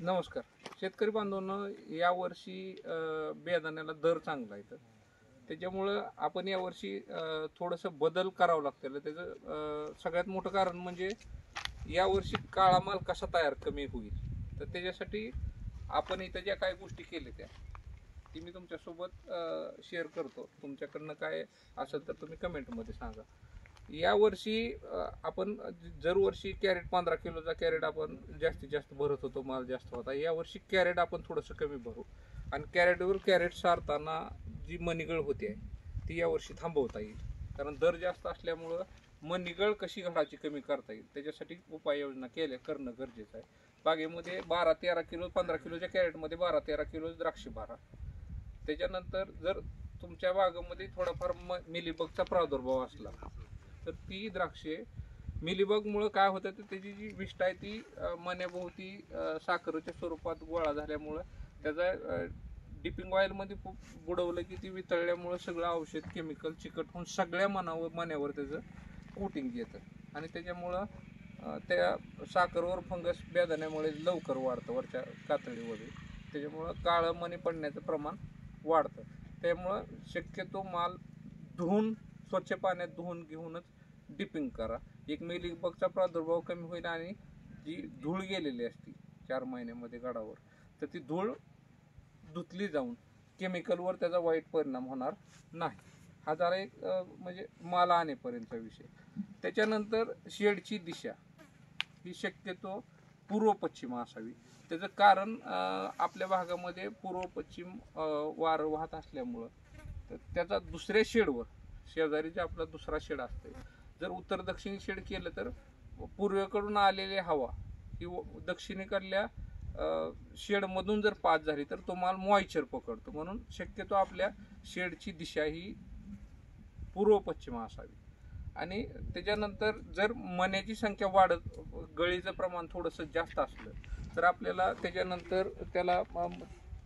नमस्कार शेतकरी बांधवांनो, यावर्षी बियाण्याला दर चांगला आहे, तर त्याच्यामुळं आपण यावर्षी थोडंसं बदल करावं लागतं. त्याचं सगळ्यात मोठं कारण म्हणजे यावर्षी काळा माल कसा तयार कमी होईल. तर त्याच्यासाठी आपण इथं ज्या काही गोष्टी केल्या त्या ती मी तुमच्यासोबत शेअर करतो. तुमच्याकडनं काय असेल तर तुम्ही कमेंटमध्ये सांगा. यावर्षी आपण दरवर्षी कॅरेट 15 किलोचा कॅरेट आपण जास्तीत जास्त भरत होतो, माल जास्त होता. यावर्षी कॅरेट आपण थोडंसं कमी भरू आणि कॅरेटवर कॅरेट सारताना जी मनिगळ होते ती यावर्षी थांबवता येईल. कारण दर जास्त असल्यामुळं मनिगळ कशी घडाची कमी करता येईल त्याच्यासाठी उपाययोजना करणं गरजेचं आहे. बागेमध्ये 12-13 किलो 15 किलोच्या कॅरेटमध्ये 12-13 किलो द्राक्ष भरा. त्याच्यानंतर जर तुमच्या बागेमध्ये थोडाफार मिलीबगचा प्रादुर्भाव असला तर ती द्राक्षे मिलीबगमुळे काय होतं तर त्याची जी विष्ठ आहे ती मण्याभोवती साखरेच्या स्वरूपात गोळा झाल्यामुळं त्याचा डिपिंग ऑइलमध्ये बुडवलं की ती वितळल्यामुळं सगळं औषध केमिकल चिकट होऊन सगळ्या मण्यावर त्याचं कोटिंग येतं आणि त्याच्यामुळं त्या साखरवर फंगस बेदाण्यामुळे लवकर वाढतं वरच्या कातडीमध्ये. त्याच्यामुळं काळं मणी पडण्याचं प्रमाण वाढतं. त्यामुळं शक्यतो माल धुवून स्वच्छ पाण्यात धुवून घेऊनच डिपिंग करा. एक मिलीबगचा प्रादुर्भाव कमी होईल आणि जी धूळ गेलेली असते 4 महिन्यामध्ये गडावर तर ती धूळ धुतली जाऊन केमिकलवर त्याचा वाईट परिणाम होणार नाही. हा जरा एक म्हणजे माल आणेपर्यंतचा विषय. त्याच्यानंतर शेडची दिशा ही शक्यतो पूर्व पश्चिम असावी. त्याचं कारण आपल्या भागामध्ये पूर्व पश्चिम वारं वाहत असल्यामुळं तर त्याचा दुसऱ्या शेडवर शेजारी जे आपला दुसरा शेड असते जर उत्तर दक्षिणी शेड केलं तर पूर्वेकडून आलेली हवा ही दक्षिणेकडल्या शेडमधून जर पास झाली तर तो माल मॉइश्चर पकडतो. म्हणून शक्यतो आपल्या शेडची दिशा ही पूर्व पश्चिम असावी. आणि त्याच्यानंतर जर मण्याची संख्या वाढत गळीचं प्रमाण थोडंसं जास्त असलं तर आपल्याला त्याच्यानंतर त्याला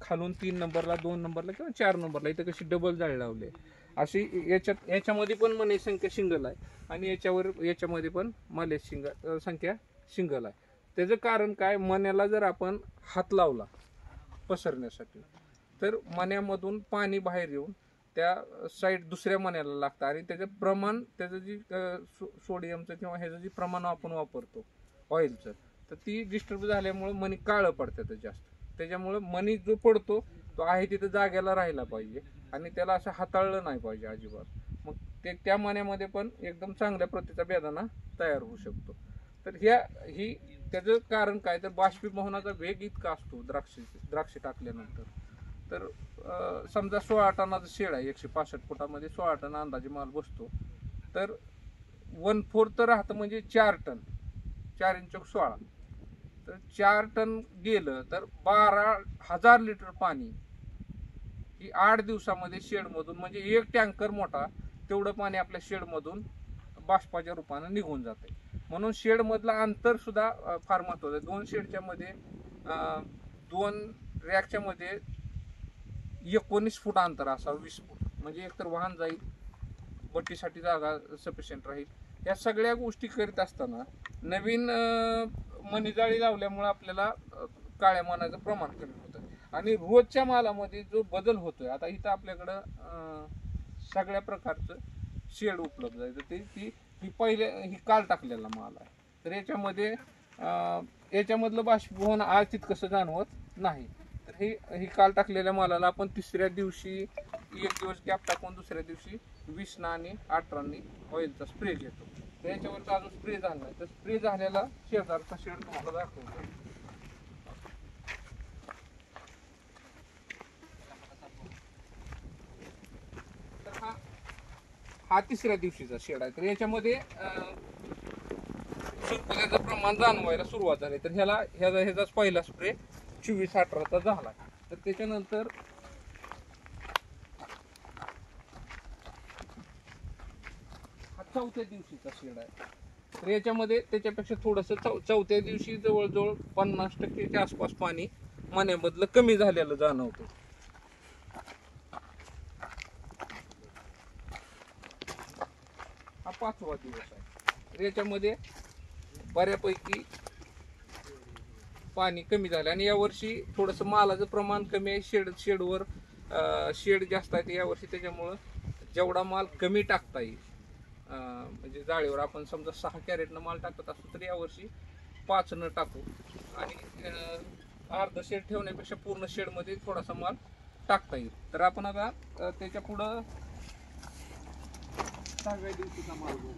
खालून 3 नंबरला 2 नंबरला किंवा 4 नंबरला इथं कशी डबल जाळी लावली अशी याच्यामध्ये पण मने संख्या शिंगल आहे आणि याच्यामध्ये पण मले संख्या शिंगल आहे. त्याचं कारण काय, मण्याला जर आपण हात लावला पसरण्यासाठी तर मण्यामधून पाणी बाहेर येऊन त्या साईड दुसऱ्या मण्याला लागतं आणि त्याचं प्रमाण त्याचं जी सोडियमचं किंवा ह्याचं जे प्रमाण आपण वापरतो ऑइलचं तर ती डिस्टर्ब झाल्यामुळे मणी काळं पडतात जास्त. त्याच्यामुळे मणी जो पडतो तो आहे तिथं जाग्याला राहिला पाहिजे आणि त्याला असं हाताळलं नाही पाहिजे अजिबात. मग त्या मण्यामध्ये पण एकदम चांगल्या प्रतीचा बेदाणा तयार होऊ शकतो. तर ही त्याचं कारण काय तर बाष्पीभवनाचा वेग इतका असतो द्राक्ष टाकल्यानंतर. तर समजा 16 टनाचं शेड आहे 165 फुटामध्ये 16 टन अंदाजे माल बसतो तर 1/4 राहतं म्हणजे 4 टन 4 इंच 16 तर 4 टन गेलं तर 12,000 लिटर पाणी ही 8 दिवसामध्ये शेडमधून म्हणजे एक टँकर मोठा तेवढं पाणी आपल्या शेडमधून बाष्पाच्या रूपानं निघून जाते. म्हणून शेडमधलं अंतर सुद्धा फार महत्वाचं आहे. 2 शेडच्या मध्ये 2 रॅकच्या मध्ये 19 फूट अंतर असावं 20 फूट म्हणजे एकतर वाहन जाईल बट्टीसाठी जागा सफिशियंट राहील. या सगळ्या गोष्टी करीत असताना नवीन मणीजाळी लावल्यामुळे आपल्याला काळ्या मण्याचं प्रमाण कमी होतं आणि रोजच्या मालामध्ये जो बदल होतोय आता इथं आपल्याकडं सगळ्या प्रकारचं शेड उपलब्ध आहे. तर ही काल टाकलेला माल आहे तर याच्यामधलं बाष्पीभवन आज तितकंसं जाणवत नाही. तर ही काल टाकलेल्या मालाला आपण तिसऱ्या दिवशी 1 दिवस गॅप टाकून दुसऱ्या दिवशी 20 आणि 18 ऑइलचा स्प्रे घेतो. तर याच्यावरचा अजून स्प्रे झाला नाही तर स्प्रे झालेला शेजारचा शेड तुम्हाला दाखवतो. तर हा तिसऱ्या दिवशीचा शेड आहे. तर याच्यामध्ये सुरकुत्याचं प्रमाण जाणवायला सुरुवात झाली. तर ह्याचाच पहिला स्प्रे 24-18चा झाला. तर त्याच्यानंतर हा 4थ्या दिवशीचा शेड आहे. तर याच्यामध्ये त्याच्यापेक्षा थोडंसं 4थ्या दिवशी जवळजवळ 50%च्या आसपास पाणी मण्यामधलं कमी झालेलं जाणवतं. हा 5वा दिवस आहे. तर याच्यामध्ये बऱ्यापैकी पाणी कमी झालं आणि यावर्षी थोडंसं मालाचं प्रमाण कमी आहे. शेडवर शेड जास्त आहे यावर्षी, त्याच्यामुळं जेवढा माल कमी टाकता येईल म्हणजे जाळीवर आपण समजा 6 कॅरेटनं माल टाकत असतो तर यावर्षी 5 न टाकू आणि अर्ध शेड ठेवण्यापेक्षा पूर्ण शेडमध्ये थोडासा माल टाकता येईल. तर आपण आता त्याच्या पुढं 6व्या दिवशीचा माल बघू.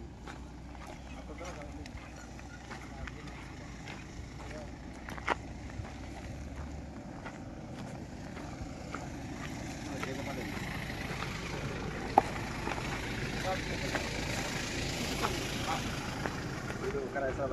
करायचा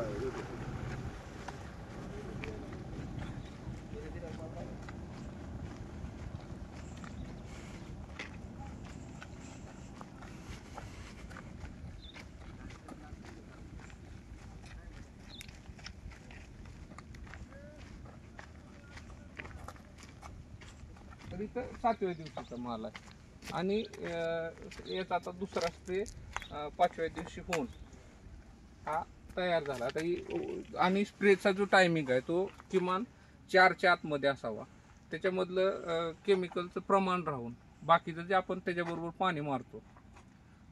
तर इथं 7व्या दिवशीचा माल आहे आणि याचा आता दुसरा स्प्रे 5व्या दिवशी होऊन हा तयार झाला. आता ही आणि स्प्रेचा जो टायमिंग आहे तो किमान 4च्या आतमध्ये असावा. त्याच्यामधलं केमिकलचं प्रमाण राहून बाकीचं जे आपण त्याच्याबरोबर पाणी मारतो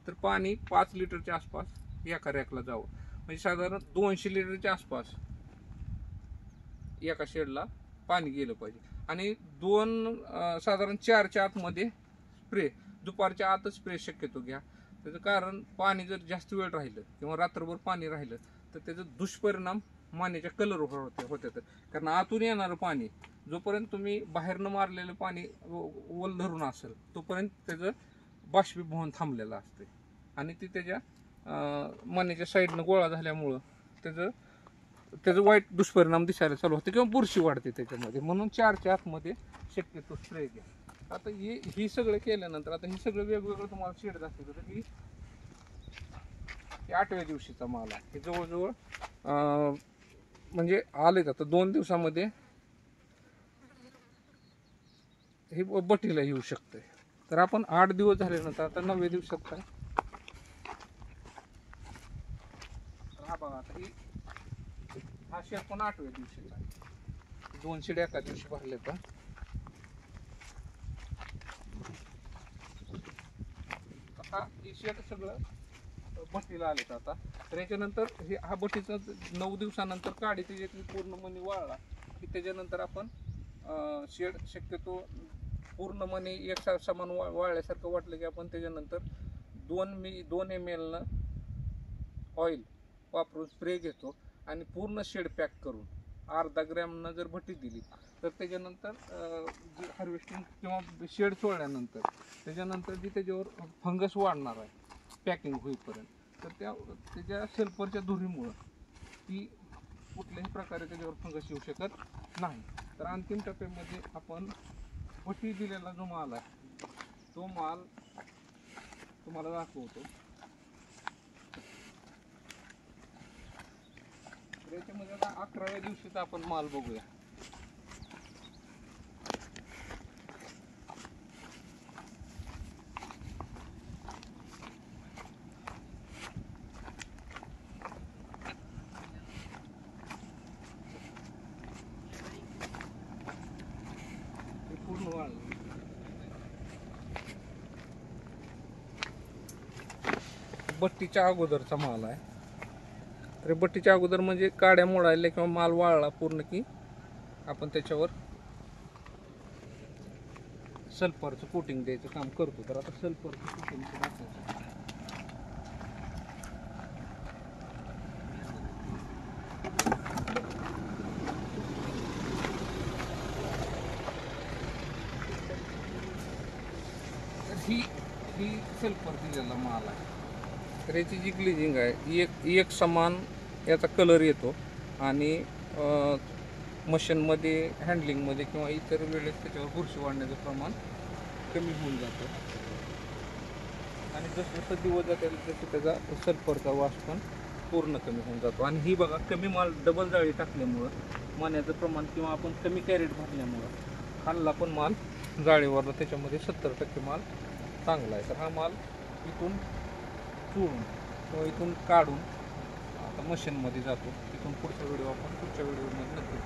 तर पाणी 5 लिटरच्या आसपास एका रॅकला जावं. म्हणजे साधारण 200 लिटरच्या आसपास एका शेडला पाणी गेलं पाहिजे. आणि साधारण 4च्या आतमध्ये स्प्रे, दुपारच्या आतच स्प्रे शक्यतो घ्या. त्याचं कारण पाणी जर जास्त वेळ राहिलं किंवा रात्रभर पाणी राहिलं तर त्याचा दुष्परिणाम मानेच्या कलरवर होतात. कारण आतून येणारं पाणी जोपर्यंत तुम्ही बाहेरनं मारलेलं पाणी ओल धरून असेल तोपर्यंत त्याचं बाष्पीभवन थांबलेलं असते आणि ते त्याच्या मानेच्या साईडनं गोळा झाल्यामुळं त्याचं वाईट दुष्परिणाम दिसायला चालू होते किंवा बुरशी वाढते त्याच्यामध्ये. म्हणून 4च्या आतमध्ये शक्यतो स्प्रे घ्या. आता ही सगळं केल्यानंतर आता ही सगळं वेगवेगळं तुम्हाला शेड दाखवलं तर ही 8व्या दिवशीचा माल आहे. हे जवळजवळ म्हणजे आलेच आता 2 दिवसामध्ये हे बटीला येऊ शकते. तर आपण 8 दिवस झाल्यानंतर आता 9व्या दिवसात काय हा बघा आता हा शेड पण 8व्या दिवशीचा आहे. 2 शेड एका दिवशी भरले तर हे शेड सगळं भट्टीला आलेत आता. तर याच्यानंतर हा भट्टीचा 9 दिवसानंतर काढी त्याच्यातली पूर्ण मणी वाळला की त्याच्यानंतर आपण शेड शक्यतो पूर्ण मणी एक समान वाळल्यासारखं वाटलं की आपण त्याच्यानंतर 2 ml ऑइल वापरून स्प्रे घेतो आणि पूर्ण शेड पॅक करून अर्धा ग्रॅमनं जर भट्टी दिली तर त्याच्यानंतर जी हार्वेस्टिंग किंवा शेड सोडल्यानंतर त्याच्यानंतर जी त्याच्यावर फंगस वाढणार आहे पॅकिंग होईपर्यंत तर त्याच्या सल्फरच्या धुरीमुळं ती कुठल्याही प्रकारे त्याच्यावर फंगस येऊ शकत नाही. तर अंतिम टप्प्यामध्ये आपण भट्टी दिलेला जो माल आहे तो माल तुम्हाला दाखवतो. याच्यामध्ये आता 11व्या दिवशीचा आपण माल बघूया. पूर्ण वाढ बट्टीच्या अगोदरचा माल आहे. तर बट्टीच्या अगोदर म्हणजे काड्या मोडायला किंवा माल वाळला पूर्ण की आपण त्याच्यावर सल्फरचं कोटिंग द्यायचं काम करतो. तर आता सल्फरचं कोटिंग दाखवायचं. ही सल्फर दिलेला माल आहे. तर याची जी ग्लिजिंग आहे एक समान याचा कलर येतो आणि मशीनमध्ये हँडलिंगमध्ये किंवा इतर वेळेस त्याच्यावर बुरशी वाढण्याचं प्रमाण कमी होऊन जातं आणि जसं दिवस जातील तसं त्याचा सल्फरचा वास पण पूर्ण कमी होऊन जातो. आणि ही बघा कमी माल डबल जाळी टाकल्यामुळं मान्याचं प्रमाण किंवा आपण कमी कॅरेट भरल्यामुळं खाल्ला पण माल जाळीवरला त्याच्यामध्ये 70% माल चांगला आहे. तर हा माल इथून चोळून किंवा इथून काढून आता मशीनमध्ये जातो. तिथून पुढचा व्हिडिओ आपण पुढच्या व्हिडिओमध्ये नक्की